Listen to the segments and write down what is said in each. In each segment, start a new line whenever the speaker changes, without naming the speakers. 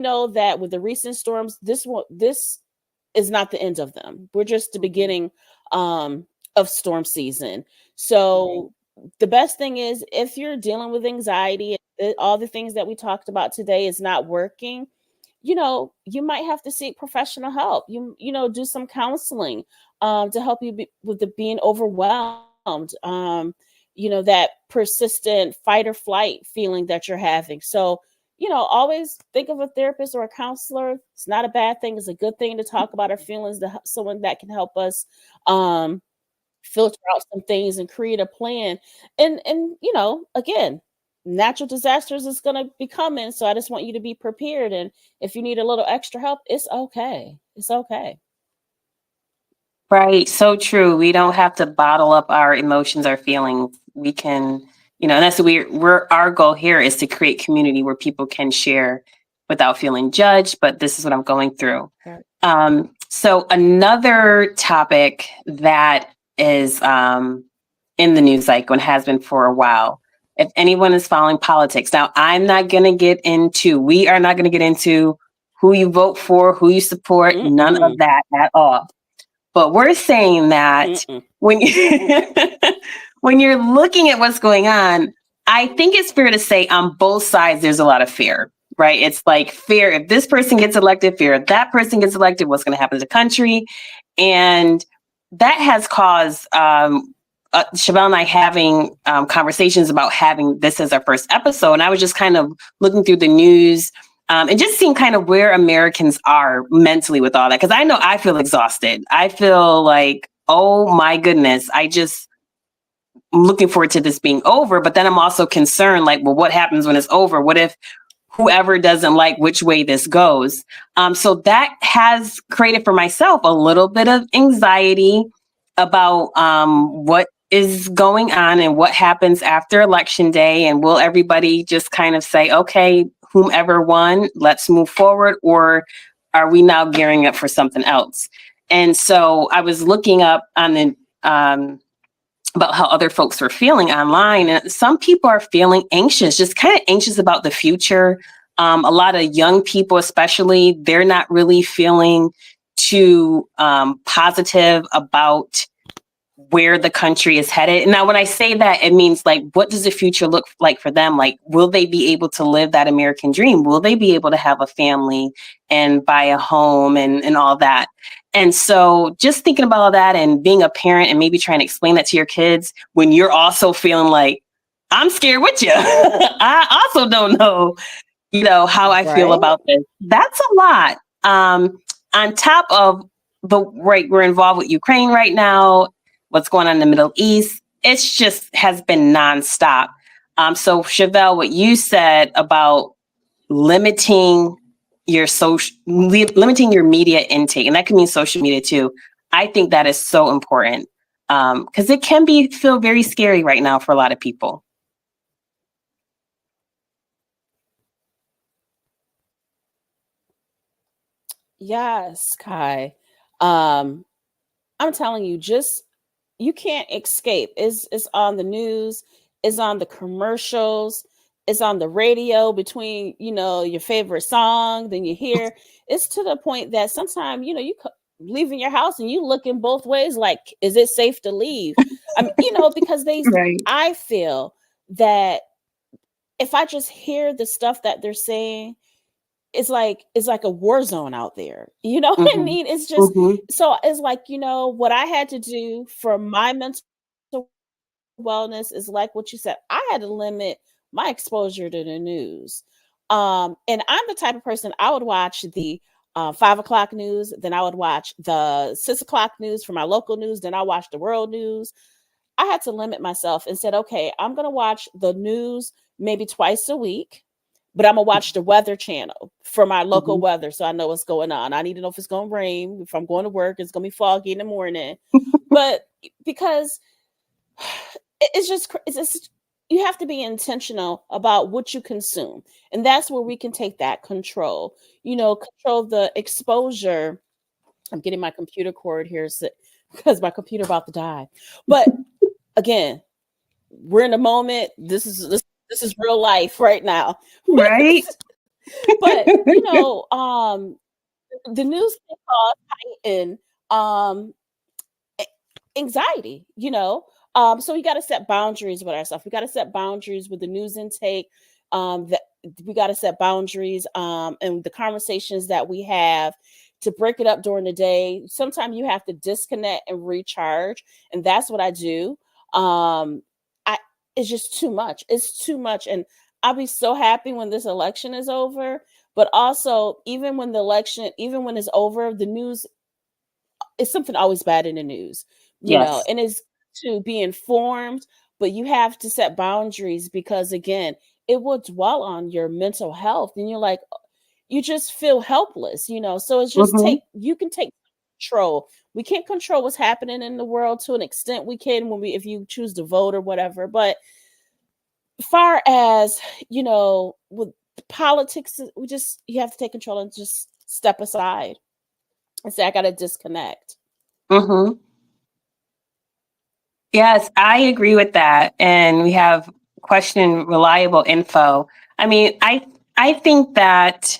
know that with the recent storms, this is not the end of them. We're just the beginning of storm season. So the best thing is, if you're dealing with anxiety, all the things that we talked about today is not working, you might have to seek professional help. Do some counseling to help you with the being overwhelmed. That persistent fight or flight feeling that you're having. So, always think of a therapist or a counselor. It's not a bad thing. It's a good thing to talk about our feelings to someone that can help us um, filter out some things and create a plan. And again, natural disasters is going to be coming. So I just want you to be prepared. And if you need a little extra help, it's okay. It's okay.
Right. So true. We don't have to bottle up our emotions, our feelings. We can, and that's we're our goal here is to create community where people can share without feeling judged. But this is what I'm going through.
Right.
So another topic that is in the news cycle and has been for a while. If anyone is following politics, now we are not going to get into who you vote for, who you support, none of that at all. But we're saying that when when you're looking at what's going on, I think it's fair to say on both sides, there's a lot of fear, right? It's like fear if this person gets elected, fear if that person gets elected, what's going to happen to the country? And that has caused Chevelle and I having conversations about having this as our first episode. And I was just kind of looking through the news and just seeing kind of where Americans are mentally with all that. Because I know I feel exhausted. I feel like, oh my goodness, I'm looking forward to this being over. But then I'm also concerned, like, well, what happens when it's over? What if whoever doesn't like which way this goes? So that has created for myself a little bit of anxiety about what is going on and what happens after Election Day. And will everybody just kind of say, okay, whomever won, let's move forward? Or are we now gearing up for something else? And so I was looking up on the about how other folks were feeling online. And some people are feeling anxious, just kind of anxious about the future. A lot of young people, especially, they're not really feeling too positive about where the country is headed. Now, when I say that, it means like, what does the future look like for them? Like, will they be able to live that American dream? Will they be able to have a family and buy a home and all that? And so just thinking about all that and being a parent and maybe trying to explain that to your kids when you're also feeling like, I'm scared with you. I also don't know, how I feel about this. That's a lot. On top of we're involved with Ukraine right now, what's going on in the Middle East, it's just has been nonstop. So Chevelle, what you said about limiting your media intake, and that can mean social media too. I think that is so important because it can feel very scary right now for a lot of people.
Yes, Kai. I'm telling you, you can't escape. It's on the news, it's on the commercials, it's on the radio between, your favorite song, then you hear. It's to the point that sometimes, you leaving your house and you looking both ways, like, is it safe to leave? I mean, because
Right.
I feel that if I just hear the stuff that they're saying, it's like a war zone out there. You know what I mean? It's just so it's like, what I had to do for my mental wellness is like what you said. I had to limit my exposure to the news. And I'm the type of person, I would watch the 5 o'clock news, then I would watch the 6 o'clock news for my local news, then I watch the world news. I had to limit myself and said, okay, I'm gonna watch the news maybe twice a week, but I'm gonna watch the weather channel for my local weather so I know what's going on. I need to know if it's gonna rain, if I'm going to work, it's gonna be foggy in the morning. But because it's just you have to be intentional about what you consume, and that's where we can take that control. Control the exposure. I'm getting my computer cord here because my computer about to die. But again, we're in the moment. This is real life right now.
Right.
But you know, the news can cause heightened anxiety, you know. So we got to set boundaries with ourselves. We got to set boundaries with the news intake. That we got to set boundaries and the conversations that we have to break it up during the day. Sometimes you have to disconnect and recharge, and that's what I do. I It's just too much. It's too much, and I'll be so happy when this election is over. But also, even when the election, even when it's over, the news is something always bad in the news, you know,
Yes.
and it's to be informed, but you have to set boundaries because again, it will dwell on your mental health and you're like, you just feel helpless, you know. So it's just
Mm-hmm.
you can take control. We can't control what's happening in the world to an extent we can when we if you choose to vote or whatever. But far as, you know, with politics, we just you have to take control and just step aside and say, I gotta disconnect.
Mm-hmm. Yes, I agree with that. And we have question reliable info. I mean, I think that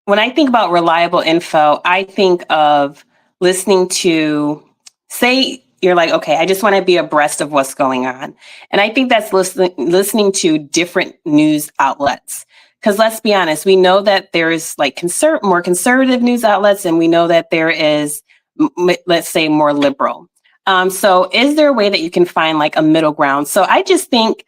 when I think about reliable info, I think of listening to, say, you're like, okay, I just want to be abreast of what's going on. And I think that's listening to different news outlets. Because let's be honest, we know that there's like more conservative news outlets, and we know that there is, let's say, more liberal. So is there a way that you can find like a middle ground? So I just think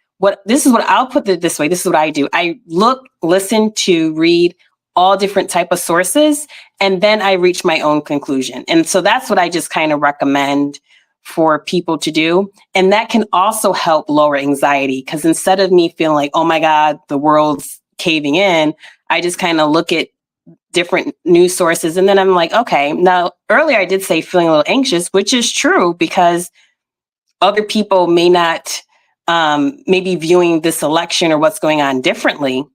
this is what I'll put it this way. This is what I do. I look, listen to, read all different type of sources, and then I reach my own conclusion. And so that's what I just kind of recommend for people to do. And that can also help lower anxiety, because instead of me feeling like, oh my God, the world's caving in, I just kind of look at different news sources. And then I'm like, okay, now earlier I did say feeling a little anxious, which is true because other people may not maybe viewing this election or what's going on differently.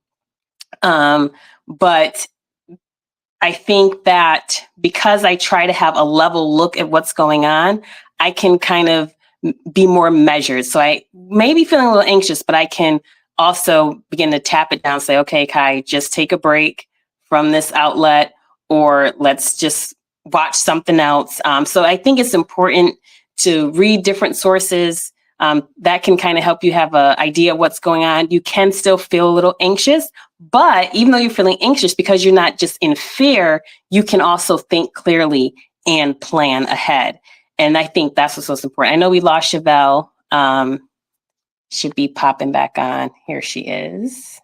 But I think that because I try to have a level look at what's going on, I can kind of be more measured. So I may be feeling a little anxious, but I can also begin to tap it down, say, okay, Kai, just take a break from this outlet, or let's just watch something else. So I think it's important to read different sources. That can kind of help you have an idea of what's going on. You can still feel a little anxious, but even though you're feeling anxious, because you're not just in fear, you can also think clearly and plan ahead. And I think that's what's so important. I know we lost Chevelle. Should be popping back on. Here she is.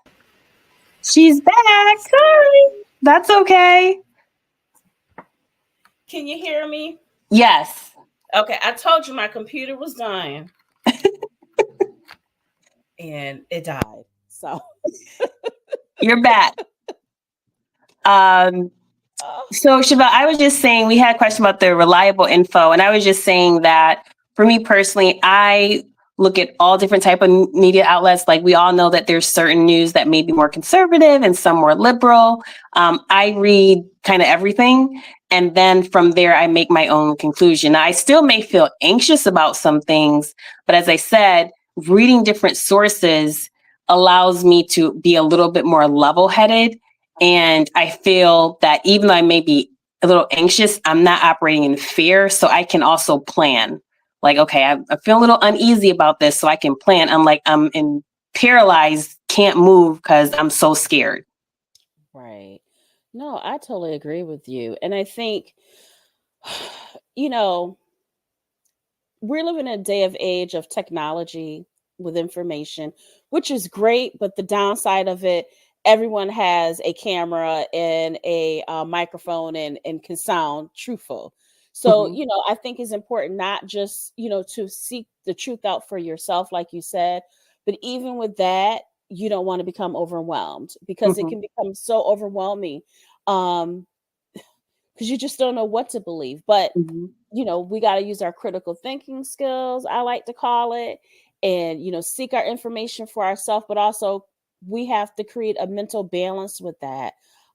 She's back. Sorry. That's okay.
Can you hear me?
Yes.
Okay, I told you my computer was dying. And it died. So
you're back. So Chevelle, I was just saying, we had a question about the reliable info, and I was just saying that for me personally, I look at all different type of media outlets. Like we all know that there's certain news that may be more conservative and some more liberal. I read kind of everything, and then from there, I make my own conclusion. Now, I still may feel anxious about some things, but as I said, reading different sources allows me to be a little bit more level-headed. And I feel that even though I may be a little anxious, I'm not operating in fear. So I can also plan. Like, okay, I feel a little uneasy about this, so I can plan. I'm like, I'm in paralyzed, can't move because I'm so scared.
right. No, I totally agree with you. And I think, you know, we're living in a day of age of technology with information, which is great, but the downside of it, everyone has a camera and a microphone and can sound truthful. So,
Mm-hmm.
you know, I think it's important not just, you know, to seek the truth out for yourself, like you said, but even with that, you don't want to become overwhelmed because it
Mm-hmm.
can become so overwhelming. Um, because you just don't know what to believe. But
Mm-hmm.
you know, we got to use our critical thinking skills, I like to call it, and, you know, seek our information for ourselves, but also we have to create a mental balance with that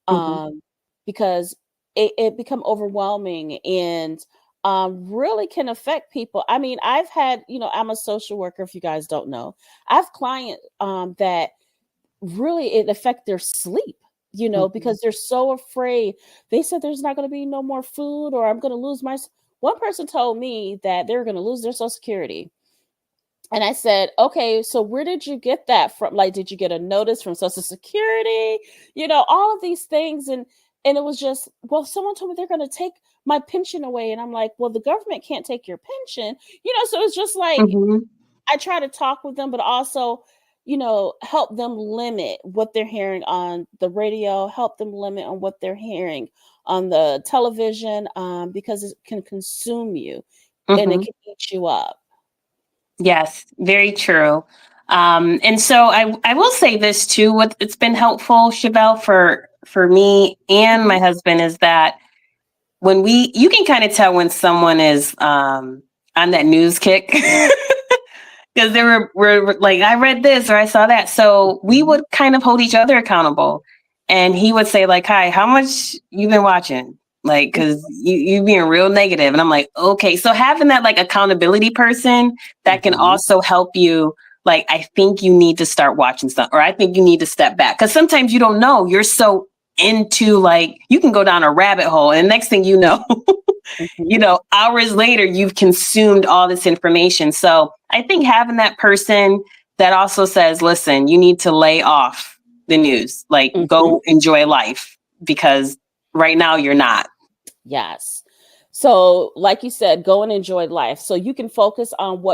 Mm-hmm.
um, because it become overwhelming and really can affect people. I mean, I've had, you know, I'm a social worker, if you guys don't know. I have clients that really it affect their sleep, you know, because they're so afraid. They said there's not going to be no more food, or I'm going to lose my. One person told me that they're going to lose their Social Security. And I said, okay, so where did you get that from? Like, did you get a notice from Social Security? You know, all of these things. And it was just, well, someone told me they're going to take my pension away. And I'm like, well, the government can't take your pension. You know, so it's just like, I try to talk with them, but also, you know, help them limit what they're hearing on the radio, help them limit on what they're hearing on the television, because it can consume you and it can eat you up.
Yes, very true. And so I will say this too, what it's been helpful, Chevelle, for me and my husband, is that when you can kind of tell when someone is on that news kick, because we're like, I read this or I saw that. So we would kind of hold each other accountable. And he would say like, hi, how much you been watching? Like, because you being real negative. And I'm like, okay. So having that like accountability person that can also help you, like, I think you need to start watching stuff, or I think you need to step back. Because sometimes you don't know. You're so into, like, you can go down a rabbit hole, and next thing you know, you know, hours later, you've consumed all this information. So I think having that person that also says, listen, you need to lay off the news, like go enjoy life, because right now you're not.
Yes. So like you said, go and enjoy life. So you can focus on what